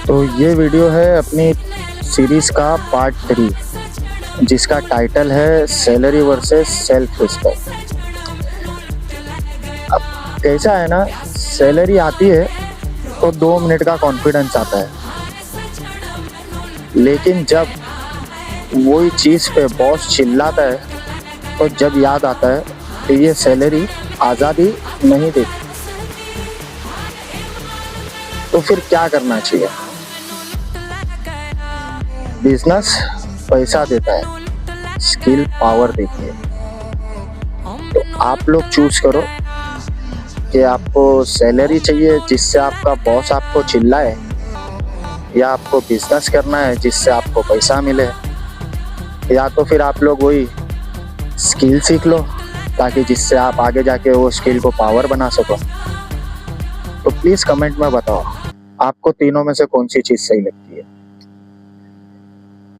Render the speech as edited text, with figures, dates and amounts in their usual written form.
तो ये वीडियो है अपनी सीरीज का पार्ट 3, जिसका टाइटल है सैलरी वर्सेस सेल्फ रिस्पेक्ट। अब कैसा है ना, सैलरी आती है तो 2 मिनट का कॉन्फिडेंस आता है, लेकिन जब वही चीज़ पे बॉस चिल्लाता है तो जब याद आता है कि ये सैलरी आज़ादी नहीं देती, तो फिर क्या करना चाहिए। बिजनेस पैसा देता है, स्किल पावर देती है। तो आप लोग चूज करो कि आपको सैलरी चाहिए जिससे आपका बॉस आपको चिल्लाए, या आपको बिजनेस करना है जिससे आपको पैसा मिले, या तो फिर आप लोग वही स्किल सीख लो ताकि जिससे आप आगे जाके वो स्किल को पावर बना सको। तो प्लीज़ कमेंट में बताओ आपको तीनों में से कौन सी चीज़ सही लगती है।